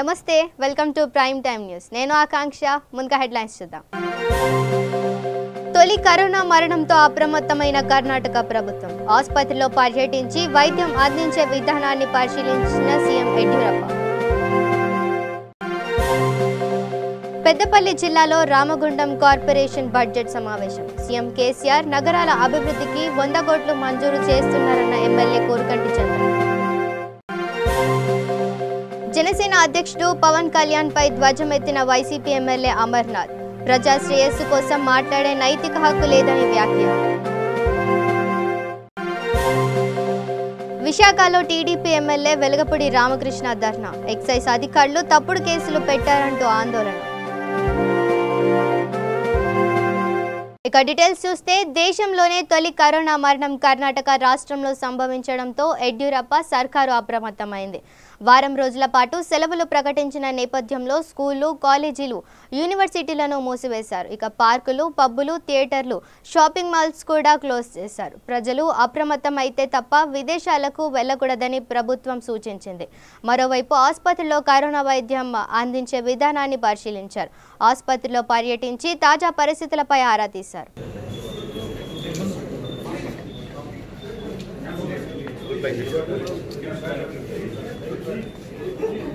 నమస్తే welcome to prime time news నేను ఆకాంక్ష ముందుగా హెడ్లైన్స్ చూద్దాం తొలి కరోనా మరణంతో అప్రమత్తమైన కర్ణాటక ప్రభుత్వం ఆసుపత్రిలో పర్యటించి వైద్యం అందించే విధానాన్ని పరిశీలించిన సీఎం యడ్యూరప్ప పెద్దపల్లి జిల్లాలో రామగుండం కార్పొరేషన్ బడ్జెట్ సమావేశం సీఎం కేసీఆర్ నగరాల అభివృద్ధికి 100 కోట్లు మంజూరు చేస్తున్నారన్న ఎమ్మెల్యే కోరుకంటి చంద్ర జనసేన అధ్యక్షుడు పవన్ కళ్యాణ్ పై ధ్వజం ఎత్తిన వైసీపీ ఎమ్మెల్యే అమర్నాథ్ ప్రజా శ్రేయస్సు కోసం మాట్లాడే నైతిక హక్కు లేదని వ్యాఖ్య విశాఖలో టీడీపీ ఎమ్మెల్యే వెలగపూడి రామకృష్ణ ధర్నా ఎక్సైజ్ అధికారులు తప్పుడు కేసులు పెట్టారంటూ ఆందోళన ఇక డీటెయిల్స్ చూస్తే దేశంలోనే తొలి కరోనా మరణం కర్ణాటక రాష్ట్రంలో సంభవించడంతో యడ్యూరప్ప సర్కారు అప్రమత్తమైంది వారం రోజుల పాటు సెలవులు ప్రకటించిన నేపథ్యంలో స్కూళ్లు కాలేజీలు యూనివర్సిటీలను మూసివేశారు ఇక పార్కులు పబ్బులు థియేటర్లు షాపింగ్ మాల్స్ కూడా క్లోజ్ చేశారు ప్రజలు అప్రమత్తమైతే తప్ప విదేశాలకు వెళ్లకూడదని ప్రభుత్వం సూచించింది మరోవైపు ఆసుపత్రిలో కరోనా వైద్యం అందించే విధానాన్ని పరిశీలించారు ఆసుపత్రిలో పర్యటించి తాజా పరిస్థితులపై ఆరా తీశారు Good bending, sir.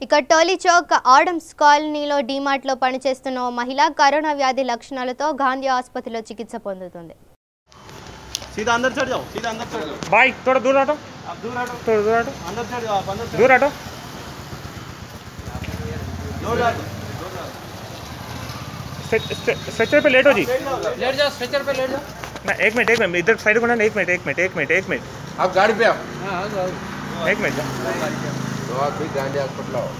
ఇక టోలీ చౌక్ ఆడమ్స్ కాలనీలో డీమార్ట్లో పనిచేస్తున్న ఓ మహిళ కరోనా వ్యాధి లక్షణాలతో గాంధీ ఆసుపత్రిలో చికిత్స పొందుతుంది सीधा अंदर चढ़ जाओ सीधा अंदर चढ़ जाओ भाई थोड़ा दूर हटो थोड़ा दूर हटो अंदर चढ़ जाओ आप अंदर दूर हटो स्ट्रेचर पे लेटो जी लेट जाओ स्ट्रेचर पे लेट जाओ ना एक मिनट इधर साइड को ना एक मिनट आप गाड़ी पे आओ एक मिनट तो आप भी गांधी हॉस्पिटल आओ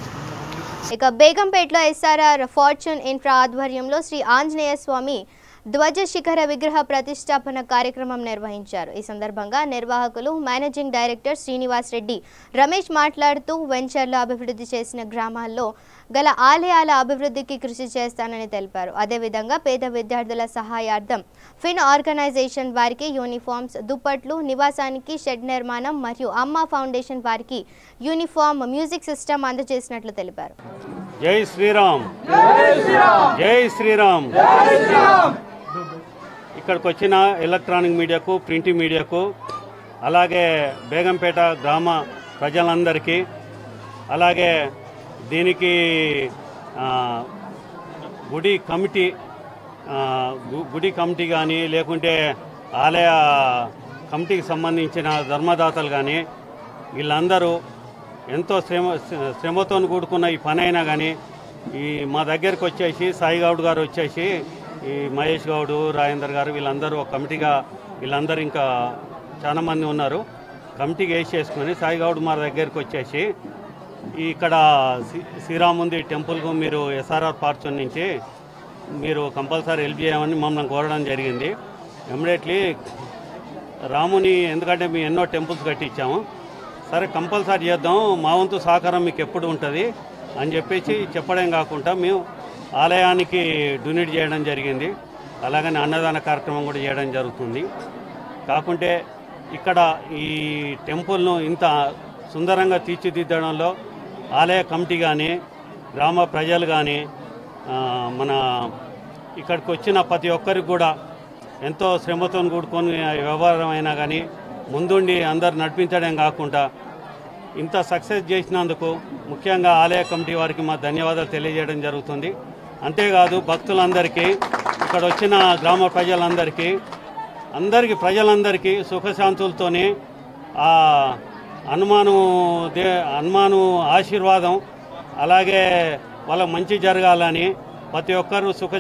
ఇక బేగంపేటలో ఎస్ఆర్ఆర్ ఫార్చ్యూన్ ఇన్ఫ్రా ఆధ్వర్యంలో శ్రీ ఆంజనేయ స్వామి ధ్వజ శిఖర విగ్రహ ప్రతిష్టాపన కార్యక్రమం నిర్వహించారు ఈ సందర్భంగా నిర్వాహకులు మేనేజింగ్ డైరెక్టర్ శ్రీనివాస్ రెడ్డి రమేష్ మాట్లాడుతూ వెంచర్లో అభివృద్ధి చేసిన గ్రామాల్లో గల ఆలయాల అభివృద్ధికి కృషి చేస్తానని తెలిపారు అదేవిధంగా పేద విద్యార్థుల సహాయార్థం ఫిన్ ఆర్గనైజేషన్ వారికి యూనిఫామ్స్ దుప్పట్లు నివాసానికి షెడ్ నిర్మాణం మరియు అమ్మ ఫౌండేషన్ వారికి యూనిఫామ్ మ్యూజిక్ సిస్టమ్ అందజేసినట్లు తెలిపారు జై శ్రీరామ్ జై శ్రీరామ్ ఇక్కడికి వచ్చిన ఎలక్ట్రానిక్ మీడియాకు ప్రింట్ మీడియాకు అలాగే బేగంపేట గ్రామ ప్రజలందరికీ అలాగే దీనికి గుడి కమిటీ కానీ లేకుంటే ఆలయ కమిటీకి సంబంధించిన ధర్మదాతలు కానీ వీళ్ళందరూ ఎంతో శ్రమతో కూడుకున్న ఈ పని అయినా కానీ ఈ మా దగ్గరికి వచ్చేసి సాయిగౌడ్ గారు వచ్చేసి ఈ మహేష్ గౌడ్, రాజేందర్ గారు వీళ్ళందరూ ఒక కమిటీగా వీళ్ళందరూ ఇంకా చాలా మంది ఉన్నారు. కమిటీకి వేసేసుకొని సాయి గౌడ్ మా దగ్గరికి వచ్చేసి ఇక్కడ శ్రీరాముంది టెంపుల్కు మీరు ఎస్ఆర్ఆర్ ఫార్చ్యూన్ నుంచి మీరు కంపల్సరీ హెల్ప్ చేయమని మమ్మల్ని కోరడం జరిగింది. ఇమ్మీడియట్లీ రాముని, ఎందుకంటే మేము ఎన్నో టెంపుల్స్ కట్టించాము, సరే కంపల్సరీ చేద్దాం, మా వంతు సహకారం మీకు ఎప్పుడు ఉంటుంది అని చెప్పేసి చెప్పడం కాకుండా మేము ఆలయానికి డొనేట్ చేయడం జరిగింది. అలాగని అన్నదాన కార్యక్రమం కూడా చేయడం జరుగుతుంది. కాకుంటే ఇక్కడ ఈ టెంపుల్ను ఇంత సుందరంగా తీర్చిదిద్దడంలో ఆలయ కమిటీ కానీ గ్రామ ప్రజలు కానీ మన ఇక్కడికి వచ్చిన ప్రతి ఒక్కరికి కూడా ఎంతో శ్రమతో కూడుకొని వ్యవహారం అయినా కానీ ముందుండి అందరు నడిపించడం కాకుండా ఇంత సక్సెస్ చేసినందుకు ముఖ్యంగా ఆలయ కమిటీ వారికి మా ధన్యవాదాలు తెలియజేయడం జరుగుతుంది. అంతేకాదు భక్తులందరికీ, ఇక్కడ వచ్చిన గ్రామ ప్రజలందరికీ సుఖశాంతులతోని ఆ హనుమాను ఆశీర్వాదం, అలాగే వాళ్ళకి మంచి జరగాలని ప్రతి ఒక్కరు సుఖ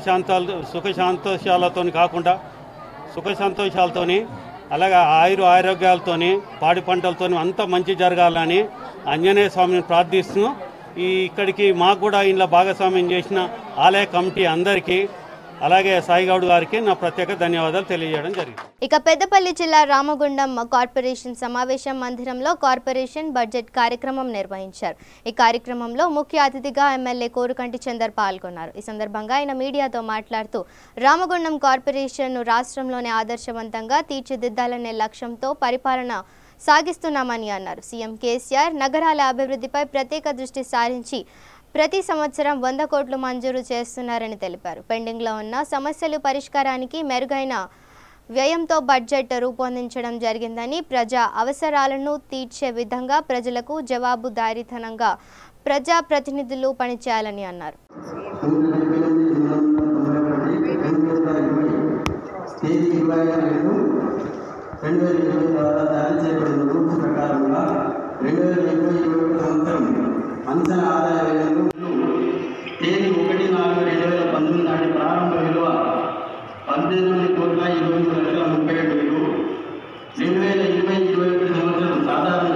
కాకుండా సుఖ సంతోషాలతోని అలాగే ఆరోగ్యాలతోని పాడి పంటలతోని అంతా మంచి జరగాలని ఆంజనేయ స్వామిని ప్రార్థిస్తూ ఇక్కడికి మాకు కూడా ఇంట్లో భాగస్వామ్యం చేసిన ఆలయ కమిటీ అందరికీ అలాగే సాయి గౌడ్ గారికి నా ప్రత్యేక ధన్యవాదాలు తెలియజేయడం జరిగింది. ఇక పెద్దపల్లి జిల్లా రామగుండం కార్పొరేషన్ సమావేశం మందిరంలో కార్పొరేషన్ బడ్జెట్ కార్యక్రమం నిర్వహించారు. ఈ కార్యక్రమంలో ముఖ్య అతిథిగా ఎమ్మెల్యే కోరుకంటి చందర్ పాల్గొన్నారు. ఈ సందర్భంగా ఆయన మీడియాతో మాట్లాడుతూ రామగుండం కార్పొరేషన్ను రాష్ట్రంలోనే ఆదర్శవంతంగా తీర్చిదిద్దాలనే లక్ష్యంతో పరిపాలన సాగిస్తున్నామని అన్నారు. సీఎం కేసీఆర్ నగరాల అభివృద్ధిపై ప్రత్యేక దృష్టి సారించి ప్రతి సంవత్సరం 100 కోట్లు మంజూరు చేస్తున్నారని తెలిపారు. పెండింగ్లో ఉన్న సమస్యలు పరిష్కారానికి మెరుగైన వ్యయంతో బడ్జెట్ రూపొందించడం జరిగిందని, ప్రజా అవసరాలను తీర్చే విధంగా ప్రజలకు జవాబుదారీతనంగా ప్రజాప్రతినిధులు పనిచేయాలని అన్నారు. అంచనా ఆదాయ వ్యయాలు తేదీ 1/4/2019 నాటి ప్రారంభ విలువ 18,23,32,37,000. 2020-21 సంవత్సరం సాధారణ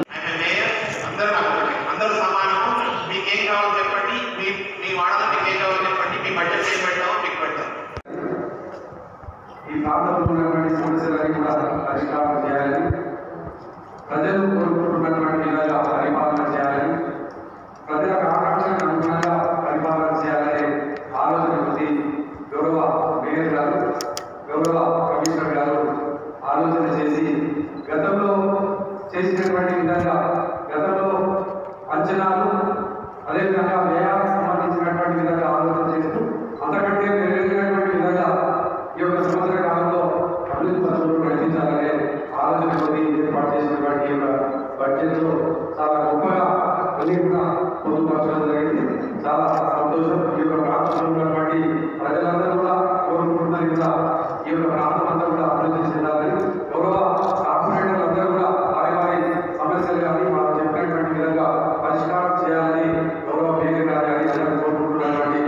అందరూ సమానము. మీకేం కావాలో చెప్పండి, మీ వాడలో మీకేం కావాలో చెప్పండి, మీ బడ్జెట్ ఏం పెట్టామో మీకు పెడతాం. ఈ ప్రాంతంలో ఉన్నటువంటి సమస్యలన్నీ కూడా పరిష్కారం చేయాలని, ప్రజలు కోరుకుంటున్నటువంటి విధంగా పరిపాలన చేయాలని, ప్రజలకు ఆకాంక్షలకు అనుగుణంగా పరిపాలన చేయాలనే ఆలోచన కొద్ది గౌరవ మేయర్ గారు, గౌరవ కమిషనర్ గారు ఆలోచన చేసి గతంలో చేసినటువంటి విధంగా గతంలో అంచనాలు అదేవిధంగా వ్యయాలకు సంబంధించినటువంటి విధంగా ఆలోచన చేస్తూ అంతకంటే మెరుగైనటువంటి విధంగా ఈ యొక్క సంవత్సర కాలంలో అభివృద్ధి పనులు నడిపించాలనే ఆలోచన కొద్ది ఏర్పాటు చేసినటువంటి యొక్క బడ్జెట్లో చాలా గొప్పగా అన్ని కూడా పొందుపరచడం జరిగింది. చాలా సంతోషం. ఈ యొక్క ప్రాంతంలో ఉన్నటువంటి ప్రజలందరూ కూడా కోరుకుంటున్నారు కదా, ఈ యొక్క ప్రాంతం అంతా కూడా అభివృద్ధి చెందాలని, గౌరవ కార్పొరేటర్లందరూ కూడా వారి సమస్యలు కానీ మనం చెప్పినటువంటి విధంగా పరిష్కారం చేయాలని గౌరవ మేయర్ గారు కానీ కోరుకుంటున్నటువంటి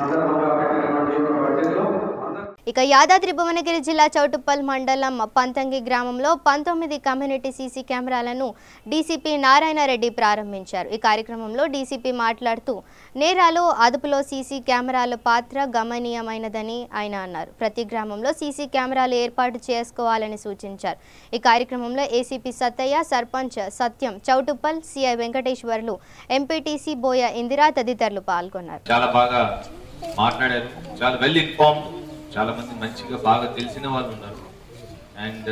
సందర్భంగా పెట్టినటువంటి ఈ యొక్క బడ్జెట్లో ఇక యాదాద్రి భువనగిరి జిల్లా చౌటుప్పల్ మండలం పంతంగి గ్రామంలో 19 కమ్యూనిటీ సీసీ కెమెరాలను డీసీపీ నారాయణరెడ్డి ప్రారంభించారు. ఈ కార్యక్రమంలో డీసీపీ మాట్లాడుతూ నేరాలు అదుపులో సీసీ కెమెరాల పాత్ర గమనీయమైనదని ఆయన అన్నారు. ప్రతి గ్రామంలో సీసీ కెమెరాలు ఏర్పాటు చేసుకోవాలని సూచించారు. ఈ కార్యక్రమంలో ఏసీపీ సత్తయ్య, సర్పంచ్ సత్యం, చౌటుప్పల్ సిఐ వెంకటేశ్వర్లు, ఎంపీటీసీ బోయ ఇందిరా తదితరులు పాల్గొన్నారు. చాలా బాగా మాట్లాడారు, చాలా వెల్ ఇన్ఫార్మ్, చాలా మంది మంచిగా బాగా తెలిసిన వాళ్ళు ఉన్నారు అండ్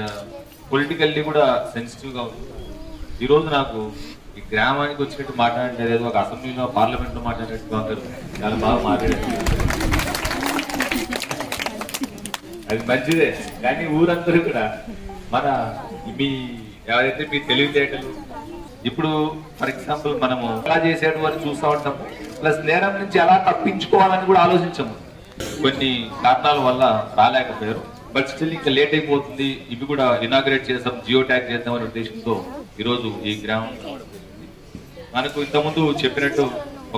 పొలిటికల్లీ కూడా సెన్సిటివ్గా ఉంది. ఈరోజు నాకు ఈ గ్రామానికి వచ్చినట్టు మాట్లాడలేదు, ఒక అసెంబ్లీలో పార్లమెంట్లో మాట్లాడినట్టు అందరూ చాలా బాగా మాట్లాడారు. అది మంచిదే, కానీ ఊరందరూ కూడా మన మీ ఎవరైతే మీ తెలివితేటలు ఇప్పుడు ఫర్ ఎగ్జాంపుల్ మనము ఎలా చేసేటి వారు చూస్తూ ఉంటాం, ప్లస్ నేరం నుంచి ఎలా తప్పించుకోవాలని కూడా ఆలోచించాము. కొన్ని కారణాల వల్ల రాలేకపోయారు, బట్ స్టిల్ ఇంకా లేట్ అయిపోతుంది. ఇవి కూడా ఇనాగ్రేట్ చేద్దాం, జియో ట్యాగ్ చేద్దాం అనే ఉద్దేశంతో ఈరోజు ఈ గ్రామం మనకు ఇంతకుముందు చెప్పినట్టు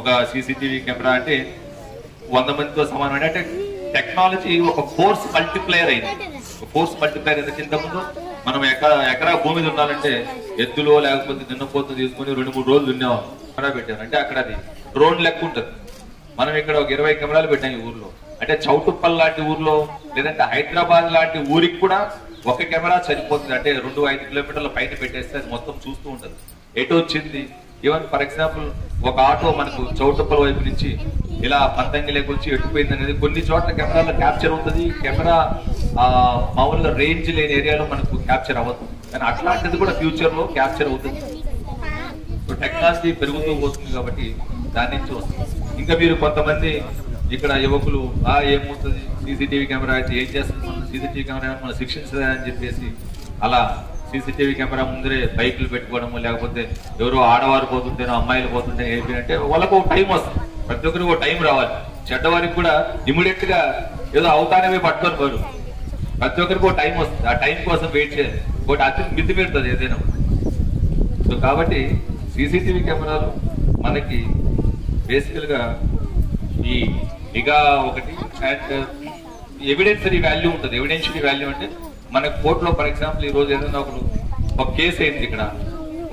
ఒక సీసీటీవీ కెమెరా అంటే 100 మందితో సమానం. అంటే టెక్నాలజీ ఒక ఫోర్స్ మల్టిప్లయర్ అయింది. ఫోర్స్ మల్టిప్లయర్ అయితే ఇంతకుముందు మనం ఎకరా భూమి దున్నాలంటే ఎద్దులో లేకపోతే దున్నపోతు తీసుకుని 2-3 రోజులు దున్నేవాళ్ళం. పెట్టారు అంటే అక్కడ అది డ్రోన్ లెక్క ఉంటుంది. మనం ఇక్కడ ఒక 20 కెమెరాలు పెట్టాం ఈ ఊర్లో. అంటే చౌటుప్పల్ లాంటి ఊర్లో లేదంటే హైదరాబాద్ లాంటి ఊరికి కూడా ఒక కెమెరా సరిపోతుంది. అంటే 2-5 కిలోమీటర్ల పైన పెట్టేస్తే అది మొత్తం చూస్తూ ఉంటుంది ఎటు వచ్చింది. ఈవెన్ ఫర్ ఎగ్జాంపుల్ ఒక ఆటో మనకు చౌటుప్పల్ వైపు నుంచి ఇలా పంతంగిలోకి వచ్చి ఎట్టుపోయింది అనేది కొన్ని చోట్ల కెమెరాలో క్యాప్చర్ అవుతుంది. కెమెరా మామూలుగా రేంజ్ లేని ఏరియాలో మనకు క్యాప్చర్ అవ్వదు. కానీ అట్లాంటిది కూడా ఫ్యూచర్ లో క్యాప్చర్ అవుతుంది. టెక్నాలజీ పెరుగుతూ పోతుంది కాబట్టి దాని నుంచి వస్తుంది. ఇంకా మీరు కొంతమంది ఇక్కడ యువకులు ఏమవుతుంది సీసీటీవీ కెమెరా అయితే ఏం చేస్తుంది, మన సీసీటీవీ కెమెరా మనం శిక్షించదని చెప్పేసి అలా సీసీటీవీ కెమెరా ముందరే బైకులు పెట్టుకోవడము, లేకపోతే ఎవరో ఆడవారు పోతుంటేనో అమ్మాయిలు పోతుంటే ఏంటంటే వాళ్ళకు ఒక టైం వస్తుంది. ప్రతి ఒక్కరికి ఒక టైం రావాలి. చెడ్డవారికి కూడా ఇమీడియట్ గా ఏదో అవుతానే పట్టుకొని పోరు. ప్రతి ఒక్కరికి ఒక టైం వస్తుంది. ఆ టైం కోసం వెయిట్ చేయాలి. ఒకటి అతి మిద్ది పెడుతుంది ఏదైనా. సో కాబట్టి సీసీటీవీ కెమెరాలు మనకి బేసికల్ గా ఈ నిఘా ఒకటి అండ్ ఎవిడెన్సరీ వాల్యూ ఉంటుంది. ఎవిడెన్షియరీ వాల్యూ అంటే మన కోర్టులో ఫర్ ఎగ్జాంపుల్ ఈ రోజు ఏదైనా ఒక కేసు అయింది, ఇక్కడ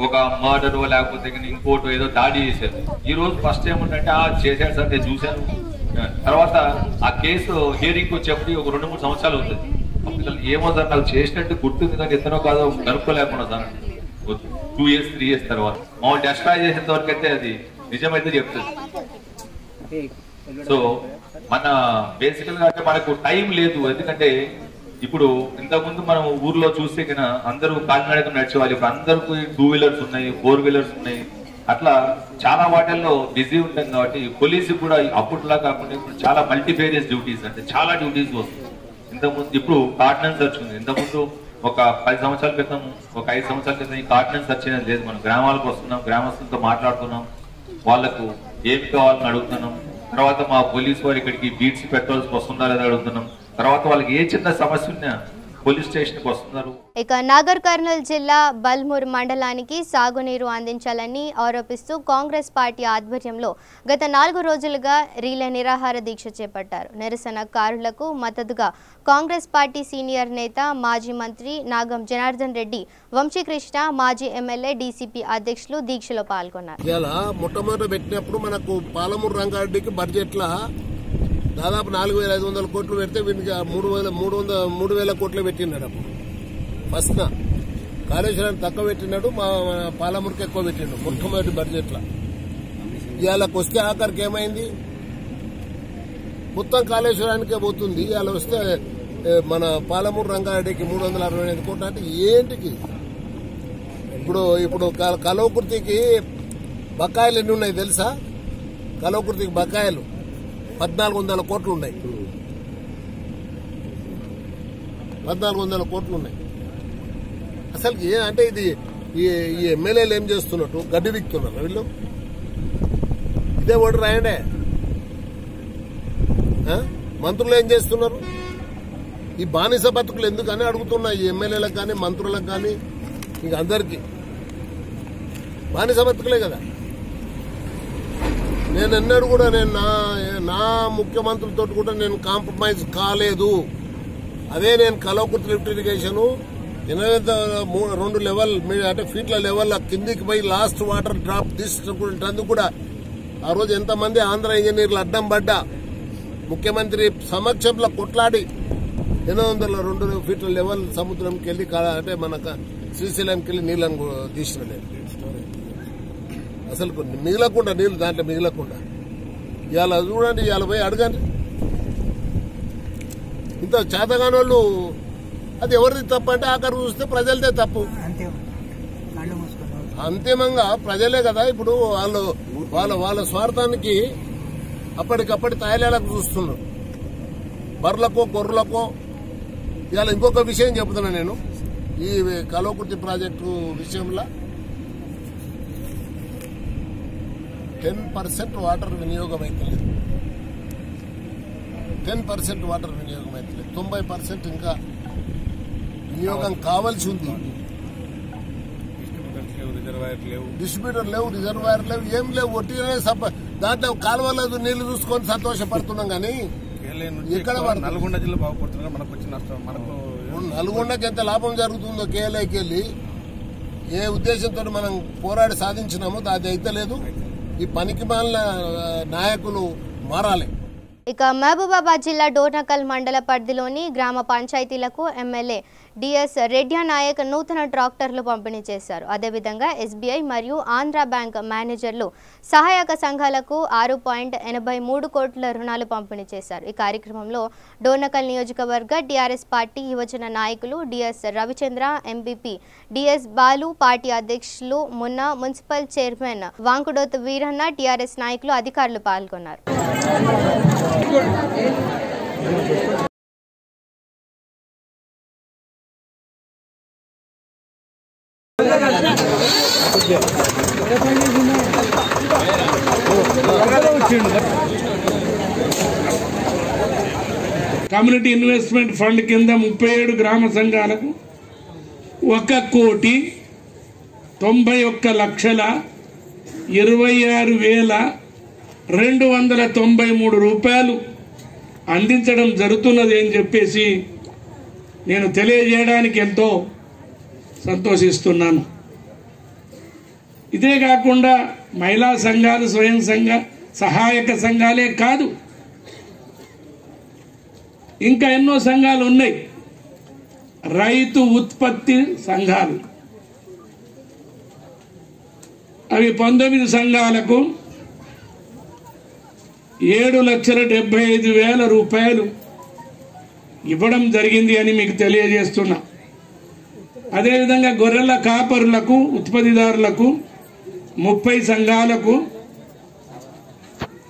ఒక మర్డర్ లేకపోతే ఇంకోటి ఏదో దాడి చేశారు. ఈ రోజు ఫస్ట్ ఏముందంటే చేశాడు సార్ నేను చూశాను. తర్వాత ఆ కేసు హియరింగ్ వచ్చేప్పటికి ఒక 2-3 సంవత్సరాలు అవుతుంది. అప్పుడు ఏమో సార్ నాకు చేసినట్టు గుర్తుంది కానీ ఎత్తనో కాదో కనుక్కోలేకుండా సార్ 2 years 3 years తర్వాత మామూలు డెస్ట్రాయ్ చేసేంత వరకు అయితే అది నిజమైతే చెప్తుంది. సో మన బేసికల్ గా అంటే మనకు టైం లేదు. ఎందుకంటే ఇప్పుడు ఇంతకుముందు మనం ఊర్లో చూస్తే కన్నా అందరూ కాలినడక నడిచేవాళ్ళు. ఇప్పుడు అందరికి 2 wheelers ఉన్నాయి, 4 wheelers ఉన్నాయి. అట్లా చాలా వాటిల్లో బిజీ ఉంటాం కాబట్టి పోలీసు కూడా అప్పట్లా కాకుండా ఇప్పుడు చాలా మల్టీఫేరియస్ డ్యూటీస్ అంటే చాలా డ్యూటీస్ వస్తుంది. ఇంతకుముందు ఇప్పుడు కార్డినెన్స్ సెర్చ్ ఉంది. ఇంతకుముందు ఒక 10 సంవత్సరాల క్రితం, ఒక 5 సంవత్సరాల క్రితం ఈ కార్డినెన్స్ సెర్చ్ అనేది లేదు. మనం గ్రామాలకు వస్తున్నాం, గ్రామస్తులతో మాట్లాడుతున్నాం, వాళ్ళకు ఏమి కావాలని అడుగుతున్నాం. తర్వాత మా పోలీసు వారు ఇక్కడికి బీట్స్ పెట్రోల్స్ వస్తుందా లేదా అడుగుతున్నాం. తర్వాత వాళ్ళకి ఏ చిన్న సమస్య ఉన్నా పోలీస్ స్టేషన్కి వస్తున్నారు. ఇక నాగర్ కర్నూల్ జిల్లా బల్మూర్ మండలానికి సాగునీరు అందించాలని ఆరోపిస్తూ కాంగ్రెస్ పార్టీ ఆధ్వర్యంలో గత 4 రోజులుగా రీలే నిరాహార దీక్ష చేపట్టారు. నిరసనకారులకు మద్దతుగా కాంగ్రెస్ పార్టీ సీనియర్ నేత మాజీ మంత్రి నాగం జనార్దన్ రెడ్డి, వంశీకృష్ణ, మాజీ ఎమ్మెల్యే డీసీపీ అధ్యక్షులు దీక్షలో పాల్గొన్నారు. మొట్టమొదటి పెట్టినప్పుడు మనకు పాలమూరు రంగారెడ్డికి బడ్జెట్ల దాదాపు 4,500 కోట్లు పెడితే వీటికి 3,000 కోట్లు పెట్టినాడు. అప్పుడు ఫస్ట్ కాళేశ్వరాన్ని తక్కువ పెట్టినాడు, మా పాలమూరుకి ఎక్కువ పెట్టినాడు మొట్టమొదటి బడ్జెట్ల. ఇవాళకి వస్తే ఆఖరికి ఏమైంది, మొత్తం కాళేశ్వరానికే పోతుంది. ఇవాళ వస్తే మన పాలమూరు రంగారెడ్డికి 365 కోట్లు అంటే ఏంటికి? ఇప్పుడు కలవకుర్తికి బకాయిలు ఎన్ని ఉన్నాయి తెలుసా? కలవకుర్తికి బకాయిలు 1,400 కోట్లు ఉన్నాయి. 1,400 కోట్లు ఉన్నాయి. అసలు అంటే ఇది ఈ ఎమ్మెల్యేలు ఏం చేస్తున్నట్టు గడ్డి విక్తున్నారు వీళ్ళు. ఇదే ఓటు రాయండే. మంత్రులు ఏం చేస్తున్నారు? ఈ బానిస బతుకులు ఎందుకని అడుగుతున్నా. ఈ ఎమ్మెల్యేలకు కానీ మంత్రులకు కానీ ఇంక అందరికీ బానిస బతుకులే కదా. నేను ఎన్నడూ కూడా నా ముఖ్యమంత్రులతో కూడా నేను కాంప్రమైజ్ కాలేదు. అదే నేను కలవకుర్తి లిఫ్ట్ ఇరిగేషన్ 2 లెవెల్ అంటే ఫీట్ల లెవెల్ కిందికి పోయి లాస్ట్ వాటర్ డ్రాప్ తీసుకుంటందుకు కూడా ఆ రోజు ఎంతమంది ఆంధ్ర ఇంజనీర్లు అడ్డం పడ్డా ముఖ్యమంత్రి సమక్షంలో కొట్లాడి 802 ఫీట్ల లెవెల్ సముద్రంకి వెళ్లి అంటే మన శ్రీశైలంకి వెళ్లి నీళ్లను తీసిన నేను. అసలు మిగలకుండా నీళ్లు దాంట్లో మిగలకుండా ఇవాళ చూడండి, ఇవాళ పోయి అడగండి. ఇంత చేతగాని వాళ్ళు అది ఎవరిది తప్పు అంటే ఆఖరు చూస్తే ప్రజలదే తప్పు. అంతిమంగా ప్రజలే కదా ఇప్పుడు వాళ్ళ స్వార్థానికి అప్పటికప్పటి తాయిలాలకు చూస్తున్నారు. బర్రెలకో గొర్రెలకో. ఇవాళ ఇంకొక విషయం చెబుతున్నా నేను. ఈ కలవకుర్తి ప్రాజెక్టు విషయంలో 10% వాటర్ వినియోగం అవుతలేదు. 10% వాటర్ వినియోగం అవుతలేదు. 90% ఇంకా వినియోగం కావాల్సి ఉంది. డిస్ట్రిబ్యూటర్ లేవు, రిజర్వాయర్ లేవు, ఏం లేవు. ఒట్టిగానే దాంట్లో కాలువలేదు నీళ్లు చూసుకొని సంతోషపడుతున్నాం కానీ ఎక్కడ నల్గొండ జిల్లా బాగుపడుతున్నా మనకు వచ్చిన నష్టం మనకు నల్గొండకి ఎంత లాభం జరుగుతుందో కేఎల్ఐకి వెళ్ళి ఏ ఉద్దేశంతో మనం పోరాడి సాధించినామో అది అయితే లేదు. ఈ పనికి మాలిన నాయకులు మారాలి. ఇక మహబూబాబాద్ జిల్లా డోర్నకల్ మండల పరిధిలోని గ్రామ పంచాయతీలకు ఎమ్మెల్యే డిఎస్ రెడ్డి నాయక్ నూతన ట్రాక్టర్లు పంపిణీ చేశారు. అదేవిధంగా ఎస్బీఐ మరియు ఆంధ్ర బ్యాంక్ మేనేజర్లు సహాయక సంఘాలకు 6.83 కోట్ల రుణాలు పంపిణీ చేశారు. ఈ కార్యక్రమంలో డోర్నకల్ నియోజకవర్గ టీఆర్ఎస్ పార్టీ యువజన నాయకులు DS Ravichandra, MPP DS Balu, party అధ్యక్షులు మున్నా, మున్సిపల్ చైర్మన్ వాంకుడోత్ వీరన్న, టీఆర్ఎస్ నాయకులు, అధికారులు పాల్గొన్నారు. కమ్యూనిటీ ఇన్వెస్ట్మెంట్ ఫండ్ కింద 37 గ్రామ సంఘాలకు 1,91,26,293 రూపాయలు అందించడం జరుగుతున్నది అని చెప్పేసి నేను తెలియజేయడానికి ఎంతో సంతోషిస్తున్నాను. ఇదే కాకుండా మహిళా సంఘాలు, స్వయం సహాయక సంఘాలే కాదు, ఇంకా ఎన్నో సంఘాలు ఉన్నాయి. రైతు ఉత్పత్తి సంఘాలు, అవి 19 సంఘాలకు 7,75,000 రూపాయలు ఇవ్వడం జరిగింది అని మీకు తెలియజేస్తున్నా. అదేవిధంగా గొర్రెల కాపరులకు, ఉత్పత్తిదారులకు 30 సంఘాలకు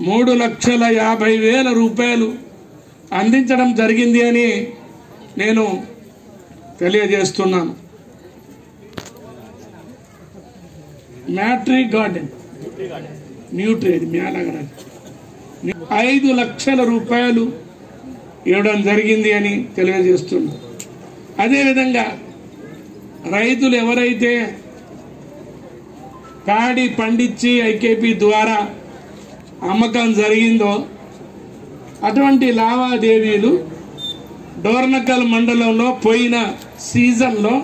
3,50,000 రూపాయలు అందించడం జరిగింది అని నేను తెలియజేస్తున్నాను. మ్యాట్రీ గార్డెన్ న్యూట్రేడ్ మ్యాలగర 5 లక్షల రూపాయలు ఇవ్వడం జరిగింది అని తెలియజేస్తున్నాను. అదేవిధంగా రైతులు ఎవరైతే ప్యాడీ పండించి ఐకేపీ ద్వారా అమ్మకం జరిగిందో అటువంటి లావాదేవీలు డోర్నకల్ మండలంలో పోయిన సీజన్లో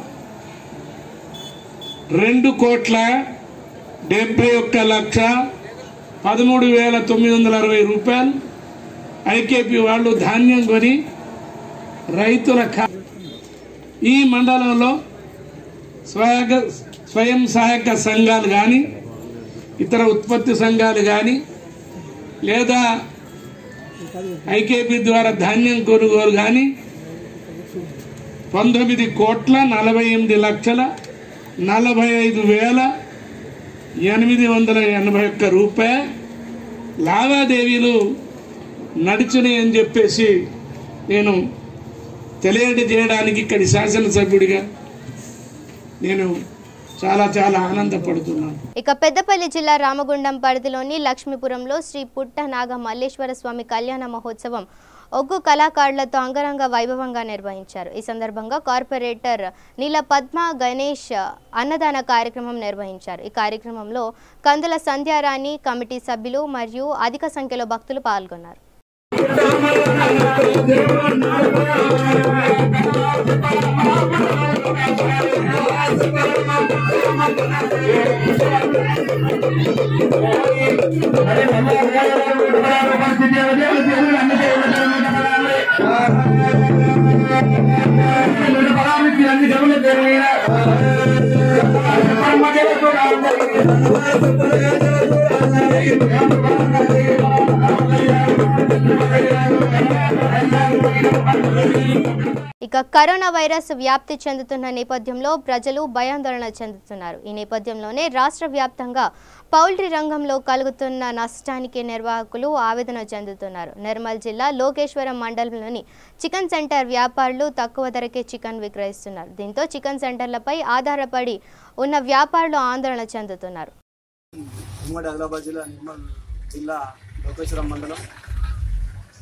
2,71,13,960 రూపాయలు ఐకేపీ వాళ్ళు ధాన్యం కొని రైతుల ఈ మండలంలో స్వయం సహాయక సంఘాలు కానీ, ఇతర ఉత్పత్తి సంఘాలు కానీ, లేదా ఐకేపీ ద్వారా ధాన్యం కొనుగోలు కానీ 19,48,881 రూపాయలు లావాదేవీలు నడిచినాయి అని చెప్పేసి నేను తెలియజేయడానికి ఇక్కడి శాసనసభ్యుడిగా నేను చాలా ఆనందపడుతున్నాను. ఇక పెద్దపల్లి జిల్లా రామగుండం పరిధిలోని లక్ష్మీపురంలో శ్రీ పుట్ట నాగ మల్లేశ్వర స్వామి కళ్యాణ మహోత్సవం ఒగ్గు కళాకారులతో అంగరంగ వైభవంగా నిర్వహించారు. ఈ సందర్భంగా కార్పొరేటర్ నీల పద్మ గణేష్ అన్నదాన కార్యక్రమం నిర్వహించారు. ఈ కార్యక్రమంలో కందుల సంధ్యారాణి, కమిటీ సభ్యులు మరియు అధిక సంఖ్యలో భక్తులు పాల్గొన్నారు. ఇక కరోనా వైరస్ వ్యాప్తి చెందుతున్న నేపథ్యంలో ప్రజలు భయాందోళన చెందుతున్నారు. ఈ నేపథ్యంలోనే రాష్ట్ర వ్యాప్తంగా పౌల్ట్రీ రంగంలో కలుగుతున్న నష్టానికి నిర్వాహకులు ఆవేదన చెందుతున్నారు. నిర్మల్ జిల్లా లోకేశ్వరం మండలంలోని చికెన్ సెంటర్ వ్యాపారులు తక్కువ ధరకే చికెన్ విక్రయిస్తున్నారు. దీంతో చికెన్ సెంటర్లపై ఆధారపడి ఉన్న వ్యాపారులు ఆందోళన చెందుతున్నారు. ఉమ్మడి ఆదిలాబాద్ జిల్లా నిర్మల్ జిల్లా లోకేశ్వరం మండలం.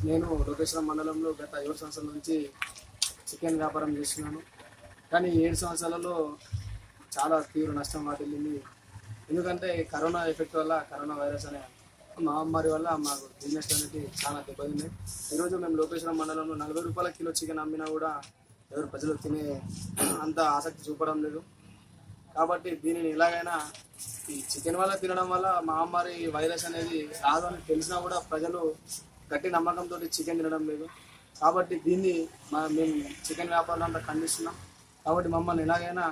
నేను లోకేశ్వరం మండలంలో గత 7 సంవత్సరాల నుంచి చికెన్ వ్యాపారం చేస్తున్నాను. కానీ 7 సంవత్సరాలలో చాలా తీవ్ర నష్టం వాటిల్లింది. ఎందుకంటే కరోనా ఎఫెక్ట్ వల్ల, కరోనా వైరస్ అనే మహమ్మారి వల్ల మాకు బిజినెస్ అనేది చాలా దెబ్బతిన్నాయి. ఈరోజు మేము లోకేశ్వరం మండలంలో 40 రూపాయల కిలో చికెన్ అమ్మినా కూడా ఎవరు ప్రజలు తినే అంత ఆసక్తి చూపడం లేదు. కాబట్టి దీనిని ఎలాగైనా ఈ చికెన్ వల్ల తినడం వల్ల మహమ్మారి వైరస్ అనేది రాదు అని తెలిసినా కూడా ప్రజలు గట్టి నమ్మకంతో చికెన్ తినడం లేదు. కాబట్టి దీన్ని మేము చికెన్ వ్యాపారులు అంతా ఖండిస్తున్నాం. కాబట్టి మమ్మల్ని ఎలాగైనా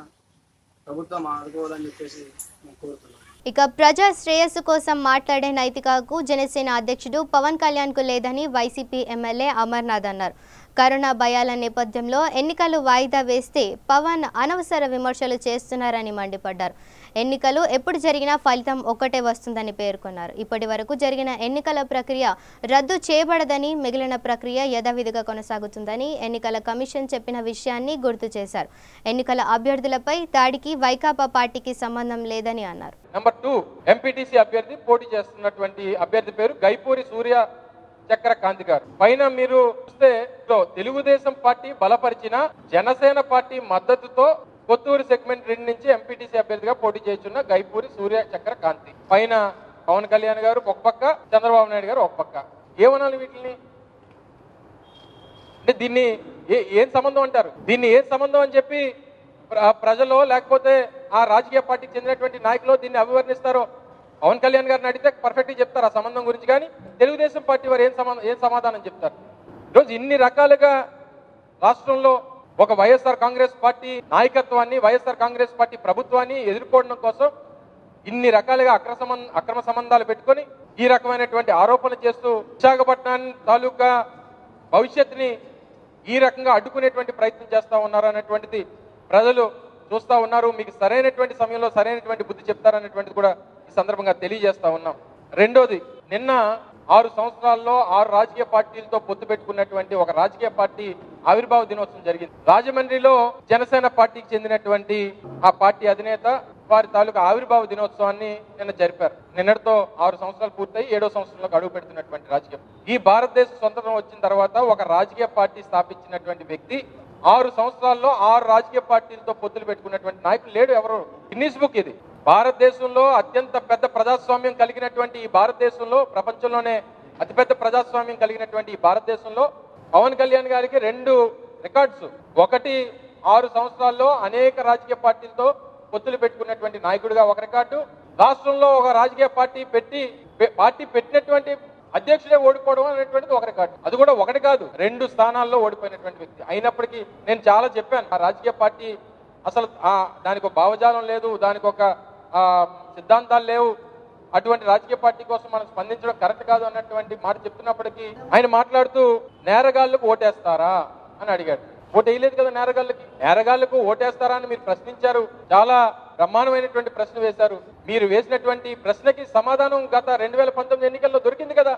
ప్రభుత్వం ఆదుకోవాలని చెప్పేసి మేము కోరుతున్నాం. ఇక ప్రజా శ్రేయస్సు కోసం మాట్లాడే నైతికకు జనసేన అధ్యక్షుడు పవన్ కళ్యాణ్కు లేదని వైసీపీ ఎమ్మెల్యే అమర్నాథ్ అన్నారు. కరోనా భయాల నేపథ్యంలో ఎన్నికలు వాయిదా వేస్తే పవన్ అనవసర విమర్శలు చేస్తున్నారని మండిపడ్డారు. ఎన్నికలు ఎప్పుడు జరిగినా ఫలితం ఒక్కటే వస్తుందని పేర్కొన్నారు. ఇప్పటి వరకు జరిగిన ఎన్నికల ప్రక్రియ రద్దు చేయబడదని, మిగిలిన ప్రక్రియ యథావిధిగా కొనసాగుతుందని ఎన్నికల కమిషన్ చెప్పిన విషయాన్ని గుర్తు చేశారు. ఎన్నికల అభ్యర్థులపై దాడికి వైకాపా పార్టీకి సంబంధం లేదని అన్నారు. నెంబర్ 2 ఎంపీటీసీ అభ్యర్థి పోటీ చేస్తున్నటువంటి అభ్యర్థి పేరు గైపూరి సూర్య చక్ర కాంతి గారు. పైన మీరు చూస్తే తెలుగుదేశం పార్టీ బలపరిచిన జనసేన పార్టీ మద్దతుతో కొత్తూరు సెగ్మెంట్ 2 నుంచి ఎంపీటీసీ అభ్యర్థిగా పోటీ చేస్తున్న గైపూరి సూర్య చక్ర కాంతి. పైన పవన్ కళ్యాణ్ గారు ఒక పక్క, చంద్రబాబు నాయుడు గారు ఒక పక్క. ఏమనాలి వీటిని? అంటే దీన్ని ఏం సంబంధం అంటారు? దీన్ని ఏం సంబంధం అని చెప్పి ప్రజలు లేకపోతే ఆ రాజకీయ పార్టీకి చెందినటువంటి నాయకులు దీన్ని అభివర్ణిస్తారో పవన్ కళ్యాణ్ గారిని అడిగితే పర్ఫెక్ట్గా చెప్తారు ఆ సంబంధం గురించి. కానీ తెలుగుదేశం పార్టీ వారు ఏం సమాధానం చెప్తారు? ఈరోజు ఇన్ని రకాలుగా రాష్ట్రంలో ఒక వైఎస్ఆర్ కాంగ్రెస్ పార్టీ నాయకత్వాన్ని, వైఎస్ఆర్ కాంగ్రెస్ పార్టీ ప్రభుత్వాన్ని ఎదుర్కోవడం కోసం ఇన్ని రకాలుగా అక్రమ సంబంధాలు పెట్టుకొని ఈ రకమైనటువంటి ఆరోపణలు చేస్తూ విశాఖపట్నం తాలూకా భవిష్యత్తుని ఈ రకంగా అడ్డుకునేటువంటి ప్రయత్నం చేస్తూ ఉన్నారు అనేటువంటిది ప్రజలు చూస్తూ ఉన్నారు. మీకు సరైనటువంటి సమయంలో సరైనటువంటి బుద్ధి చెప్తారనేటువంటిది కూడా ఈ సందర్భంగా తెలియజేస్తా ఉన్నాం. రెండోది, నిన్న 6 సంవత్సరాల్లో 6 రాజకీయ పార్టీలతో పొత్తు పెట్టుకున్నటువంటి ఒక రాజకీయ పార్టీ ఆవిర్భావ దినోత్సవం జరిగింది. రాజమండ్రిలో జనసేన పార్టీకి చెందినటువంటి ఆ పార్టీ అధినేత వారి తాలూకా ఆవిర్భావ దినోత్సవాన్ని నిన్న జరిపారు. నిన్నటితో 6 సంవత్సరాలు పూర్తయి 7వ సంవత్సరంలోకి అడుగు పెడుతున్నటువంటి రాజకీయం. ఈ భారతదేశ స్వతంత్రం వచ్చిన తర్వాత ఒక రాజకీయ పార్టీ స్థాపించినటువంటి వ్యక్తి 6 సంవత్సరాల్లో 6 రాజకీయ పార్టీలతో పొత్తులు పెట్టుకున్నటువంటి నాయకులు లేడు ఎవరు. గిన్నీస్ బుక్ ఇది. భారతదేశంలో అత్యంత పెద్ద ప్రజాస్వామ్యం కలిగినటువంటి ఈ భారతదేశంలో, ప్రపంచంలోనే అతిపెద్ద ప్రజాస్వామ్యం కలిగినటువంటి ఈ భారతదేశంలో పవన్ కళ్యాణ్ గారికి 2 రికార్డ్స్. ఒకటి 6 సంవత్సరాల్లో అనేక రాజకీయ పార్టీలతో పొత్తులు పెట్టుకున్నటువంటి నాయకుడిగా ఒక రికార్డు, రాష్ట్రంలో ఒక రాజకీయ పార్టీ పెట్టినటువంటి అధ్యక్షుడే ఓడిపోవడం అనేటువంటిది ఒక రికార్డు. అది కూడా ఒకటి కాదు, 2 స్థానాల్లో ఓడిపోయినటువంటి వ్యక్తి. అయినప్పటికీ నేను చాలా చెప్పాను, ఆ రాజకీయ పార్టీ అసలు దానికి ఒక భావజాలం లేదు, దానికి ఒక సిద్ధాంతాలు లేవు, అటువంటి రాజకీయ పార్టీ కోసం మనం స్పందించడం కరెక్ట్ కాదు అన్నటువంటి మాట చెప్తున్నప్పటికీ ఆయన మాట్లాడుతూ నేరగాళ్లకు ఓటేస్తారా అని అడిగాడు. ఓటు వేయలేదు కదా నేరగాళ్లకు ఓటేస్తారా అని మీరు ప్రశ్నించారు. చాలా బ్రహ్మాండమైనటువంటి ప్రశ్న వేశారు. మీరు వేసినటువంటి ప్రశ్నకి సమాధానం గత 2019 ఎన్నికల్లో దొరికింది కదా.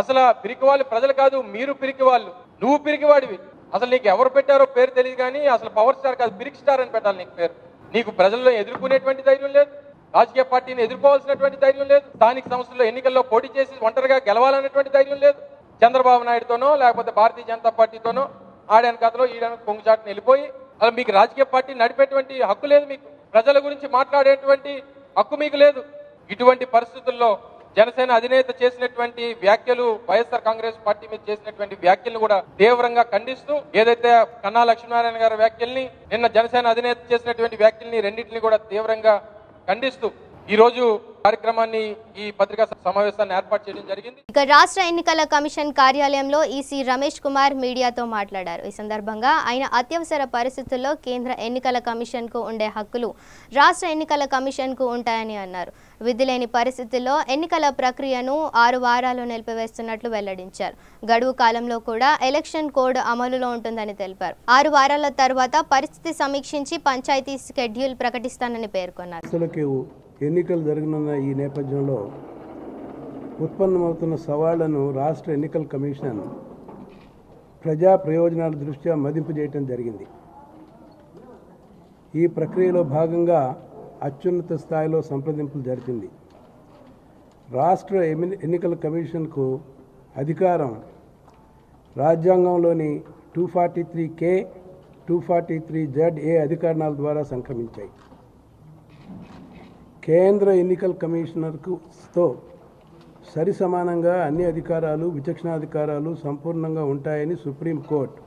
అసలు పిరికి వాళ్ళు ప్రజలు కాదు, మీరు పిరికి వాళ్ళు, నువ్వు పిరికివాడివి. అసలు నీకు ఎవరు పెట్టారో పేరు తెలియదు, కానీ అసలు పవర్ స్టార్ కాదు, పిరికి స్టార్ అని పెట్టాలి నీకు పేరు. నీకు ప్రజల్లో ఎదుర్కొనేటువంటి ధైర్యం లేదు, రాజకీయ పార్టీని ఎదుర్కోవాల్సినటువంటి ధైర్యం లేదు, స్థానిక సంస్థల్లో ఎన్నికల్లో పోటీ చేసి ఒంటరిగా గెలవాలనేటువంటి ధైర్యం లేదు. చంద్రబాబు నాయుడుతోనో లేకపోతే భారతీయ జనతా పార్టీతోనో ఆడాని కథలో ఈడానికి పొంగుచాటును వెళ్ళిపోయి అలా మీకు రాజకీయ పార్టీ నడిపేటువంటి హక్కు లేదు, మీకు ప్రజల గురించి మాట్లాడేటువంటి హక్కు మీకు లేదు. ఇటువంటి పరిస్థితుల్లో జనసేన అధినేత చేసినటువంటి వ్యాఖ్యలు, వైఎస్ఆర్ కాంగ్రెస్ పార్టీ మీద చేసినటువంటి వ్యాఖ్యలను కూడా తీవ్రంగా ఖండిస్తూ, ఏదైతే కన్నా లక్ష్మీనారాయణ గారి వ్యాఖ్యల్ని, నిన్న జనసేన అధినేత చేసినటువంటి వ్యాఖ్యల్ని రెండింటిని కూడా తీవ్రంగా ఖండిస్తూ ఈ రోజు కార్యక్రమాన్ని, ఈ పత్రికా సమావేశాన్ని ఏర్పాటు చేయడం జరిగింది. ఇక రాష్ట్ర ఎన్నికల కమిషన్ కార్యాలయంలో ఈసీ రమేష్ కుమార్ మీడియాతో మాట్లాడారు. ఈ సందర్భంగా ఆయన అత్యవసర పరిస్థితుల్లో కేంద్ర ఎన్నికల కమిషన్ కు ఉండే హక్కులు రాష్ట్ర ఎన్నికల కమిషన్ కు ఉంటాయని అన్నారు. విధి లేని పరిస్థితుల్లో ఎన్నికల ప్రక్రియను 6 వారాలు నిలిపివేస్తున్నట్లు వెల్లడించారు. గడువు కాలంలో కూడా ఎలక్షన్ కోడ్ అమలులో ఉంటుందని తెలిపారు. 6 వారాల తర్వాత పరిస్థితి సమీక్షించి పంచాయతీ షెడ్యూల్ ప్రకటిస్తానని పేర్కొన్నారు. ఎన్నికలు జరగనున్న ఈ నేపథ్యంలో ఉత్పన్నమవుతున్న సవాళ్లను రాష్ట్ర ఎన్నికల కమిషన్ ప్రజా ప్రయోజనాల దృష్ట్యా మదింపు చేయడం జరిగింది. ఈ ప్రక్రియలో భాగంగా అత్యున్నత స్థాయిలో సంప్రదింపులు జరిపింది. రాష్ట్ర ఎన్నికల కమిషన్కు అధికారం రాజ్యాంగంలోని 243K, 243ZA అధికారాల ద్వారా సంక్రమించాయి. కేంద్ర ఎన్నికల కమిషనర్తో సరి సమానంగా అన్ని అధికారాలు విచక్షణాధికారాలు సంపూర్ణంగా ఉంటాయని supreme court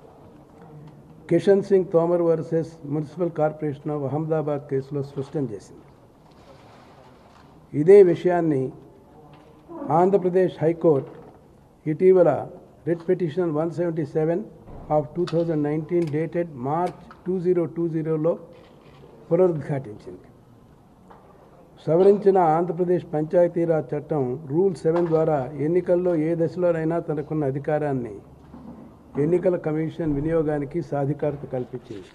Kishan Singh Tomar versus municipal corporation of Ahmedabad కేసులో స్పష్టం చేసింది. ఇదే విషయాన్ని ఆంధ్రప్రదేశ్ హైకోర్టు ఇటీవల writ petition 177 of 2019 dated March 2020లో పునరుద్ఘాటించింది. సవరించిన ఆంధ్రప్రదేశ్ పంచాయతీరాజ్ చట్టం రూల్ 7 ద్వారా ఎన్నికల్లో ఏ దశలోనైనా తనకున్న అధికారాన్ని ఎన్నికల కమిషన్ వినియోగానికి సాధికారత కల్పించింది.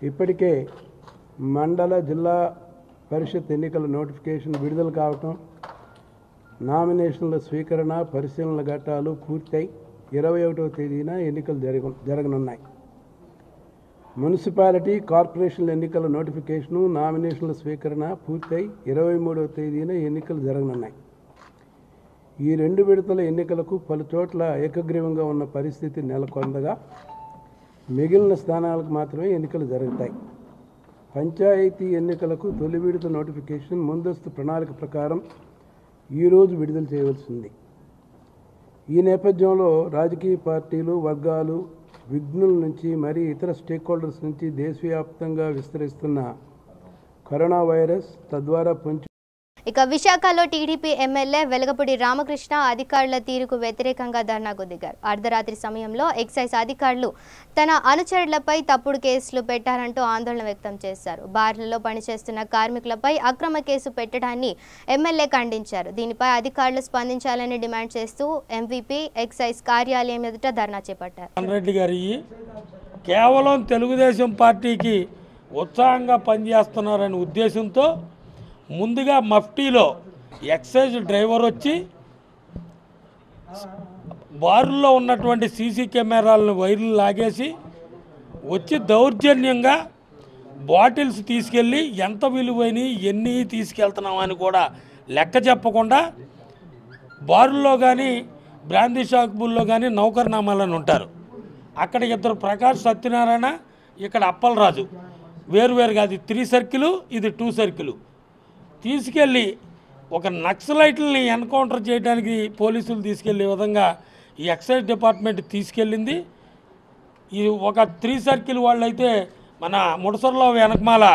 ఇప్పటికే మండల జిల్లా పరిషత్ ఎన్నికల నోటిఫికేషన్ విడుదల కావటం, నామినేషన్ల స్వీకరణ పరిశీలన ఘట్టాలు పూర్తయి 21వ తేదీన ఎన్నికలు జరగనున్నాయి. మున్సిపాలిటీ కార్పొరేషన్ల ఎన్నికల నోటిఫికేషను నామినేషన్ల స్వీకరణ పూర్తయి 23వ తేదీన ఎన్నికలు జరగనున్నాయి. ఈ 2 విడతల ఎన్నికలకు పలు చోట్ల ఏకగ్రీవంగా ఉన్న పరిస్థితి నెలకొందగా మిగిలిన స్థానాలకు మాత్రమే ఎన్నికలు జరుగుతాయి. పంచాయతీ ఎన్నికలకు తొలి విడత నోటిఫికేషన్ ముందస్తు ప్రణాళిక ప్రకారం ఈరోజు విడుదల చేయవలసింది. ఈ నేపథ్యంలో రాజకీయ పార్టీలు, వర్గాలు, విఘ్నుల నుంచి మరి ఇతర స్టేక్ హోల్డర్స్ నుంచి దేశవ్యాప్తంగా విస్తరిస్తున్న కరోనా వైరస్ తద్వారా ఇక విశాఖలో టీడీపీ ఎమ్మెల్యే వెలగపూడి రామకృష్ణ అధికారుల తీరుకు వ్యతిరేకంగా ధర్నాకు దిగారు. అర్ధరాత్రి సమయంలో ఎక్సైజ్ అధికారులు తన అనుచరులపై తప్పుడు కేసులు పెట్టారంటూ ఆందోళన వ్యక్తం చేశారు. బార్లలో పనిచేస్తున్న కార్మికులపై అక్రమ కేసు పెట్టడాన్ని ఎమ్మెల్యే ఖండించారు. దీనిపై అధికారులు స్పందించాలని డిమాండ్ చేస్తూ ఎంవీపీ ఎక్సైజ్ కార్యాలయం ఎదుట ధర్నా చేపట్టారు. రెడ్డి గారి కేవలం తెలుగుదేశం పార్టీకి ఉత్సాహంగా పనిచేస్తున్నారనే ఉద్దేశంతో ముందుగా మఫ్టీలో ఎక్సైజ్ డ్రైవర్ వచ్చి బారుల్లో ఉన్నటువంటి సీసీ కెమెరాలను వైర్లు లాగేసి వచ్చి దౌర్జన్యంగా బాటిల్స్ తీసుకెళ్ళి ఎంత విలువైన ఎన్ని తీసుకెళ్తున్నామని కూడా లెక్క చెప్పకుండా బారుల్లో కానీ బ్రాందీ షాపుల్లో కానీ నౌకర్నామాలను ఉంటారు. అక్కడ ఇద్దరు ప్రకాష్ సత్యనారాయణ, ఇక్కడ అప్పలరాజు, వేరువేరుగా అది 3 సర్కిల్, ఇది 2 సర్కిల్ తీసుకెళ్ళి ఒక నక్సలైట్లని ఎన్కౌంటర్ చేయడానికి పోలీసులు తీసుకెళ్లే విధంగా ఈ ఎక్సైజ్ డిపార్ట్మెంట్ తీసుకెళ్ళింది. ఈ ఒక 3 సర్కిల్ వాళ్ళైతే మన ముడసర్లో వెనకమాల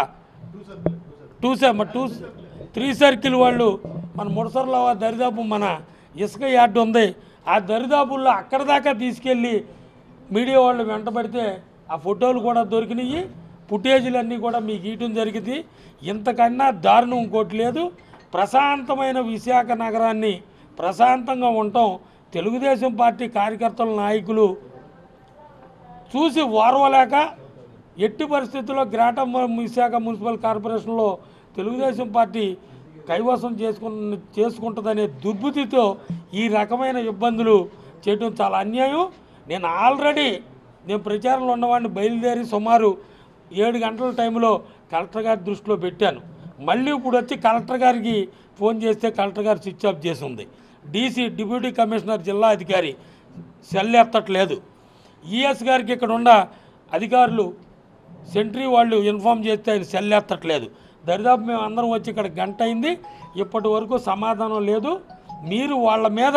3 సర్కిల్ వాళ్ళు మన ముడసర్లో దరిదాపు మన ఇసుక యార్డు ఉంది, ఆ దరిదాపుల్లో అక్కడ దాకా తీసుకెళ్ళి మీడియా వాళ్ళు వెంటబడితే ఆ ఫోటోలు కూడా దొరికినాయి, ఫుటేజీలన్నీ కూడా మీకు ఇయటం జరిగింది. ఇంతకన్నా దారుణం ఇంకోటి లేదు. ప్రశాంతమైన విశాఖ నగరాన్ని ప్రశాంతంగా ఉండటం తెలుగుదేశం పార్టీ కార్యకర్తల నాయకులు చూసి ఓర్వలేక ఎట్టి పరిస్థితుల్లో గ్రేటర్ విశాఖ మున్సిపల్ కార్పొరేషన్లో తెలుగుదేశం పార్టీ కైవసం చేసుకుంటుందనే దుర్బుద్ధితో ఈ రకమైన ఇబ్బందులు చేయడం చాలా అన్యాయం. నేను ప్రచారంలో ఉన్నవాడిని బయలుదేరి సుమారు 7 గంటల టైంలో కలెక్టర్ గారి దృష్టిలో పెట్టాను. మళ్ళీ ఇప్పుడు వచ్చి కలెక్టర్ గారికి ఫోన్ చేస్తే కలెక్టర్ గారు స్విచ్ ఆఫ్ చేసి ఉంది. డీసీ డిప్యూటీ కమిషనర్ జిల్లా అధికారి సెల్ ఎత్తట్లేదు. ఈఎస్ గారికి ఇక్కడ ఉన్న అధికారులు సెంట్రీ వాళ్ళు ఇన్ఫామ్ చేస్తే ఆయన సెల్ ఎత్తట్లేదు. దరిదాపు మేము అందరం వచ్చి ఇక్కడ గంట అయింది, ఇప్పటి వరకు సమాధానం లేదు. మీరు వాళ్ళ మీద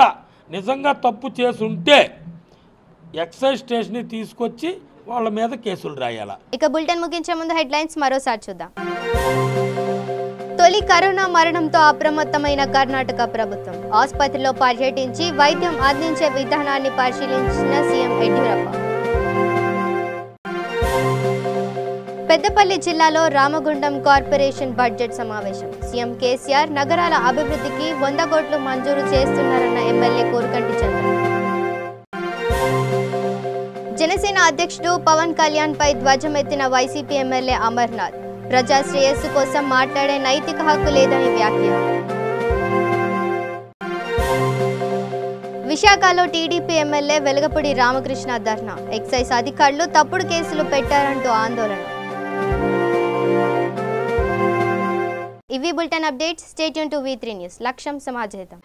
నిజంగా తప్పు చేసి ఉంటే ఎక్సైజ్ స్టేషన్ని తీసుకొచ్చి వాళ్ళ మీద కేసులు రాయాలా. ఇక బులెటిన్ ముగించే ముందు హెడ్లైన్స్ మరోసారి చూద్దాం. తొలి కరోనా మరణంతో అప్రమత్తమైన కర్ణాటక ప్రభుత్వం. ఆసుపత్రిలో పర్యటించి వైద్యం అందించే విధానాన్ని పరిశీలించిన సీఎం యడ్యూరప్ప. పెద్దపల్లి జిల్లాలో రామగుండం కార్పొరేషన్ బడ్జెట్ సమావేశం. సీఎం కేసీఆర్ నగరాల అభివృద్ధికి 100 కోట్లు మంజూరు చేస్తున్నారన్న ఎమ్మెల్యే కోరుకంటి చంద్ర. జనసేన అధ్యక్షుడు పవన్ కళ్యాణ్ పై ధ్వజమెత్తిన వైసీపీ ఎమ్మెల్యే అమర్నాథ్. ప్రజా శ్రేయస్సు కోసం మాట్లాడే నైతిక హక్కు లేదని వ్యాఖ్యానం. విశాఖలో టీడీపీ ఎమ్మెల్యే వెలగపూడి రామకృష్ణ ధర్నా. ఎక్సైజ్ అధికారులు తప్పుడు కేసులు పెట్టారంటూ ఆందోళన. ఇవి bulletin updates. Stay tune to V3 news. లక్ష్యం సమాజహితం.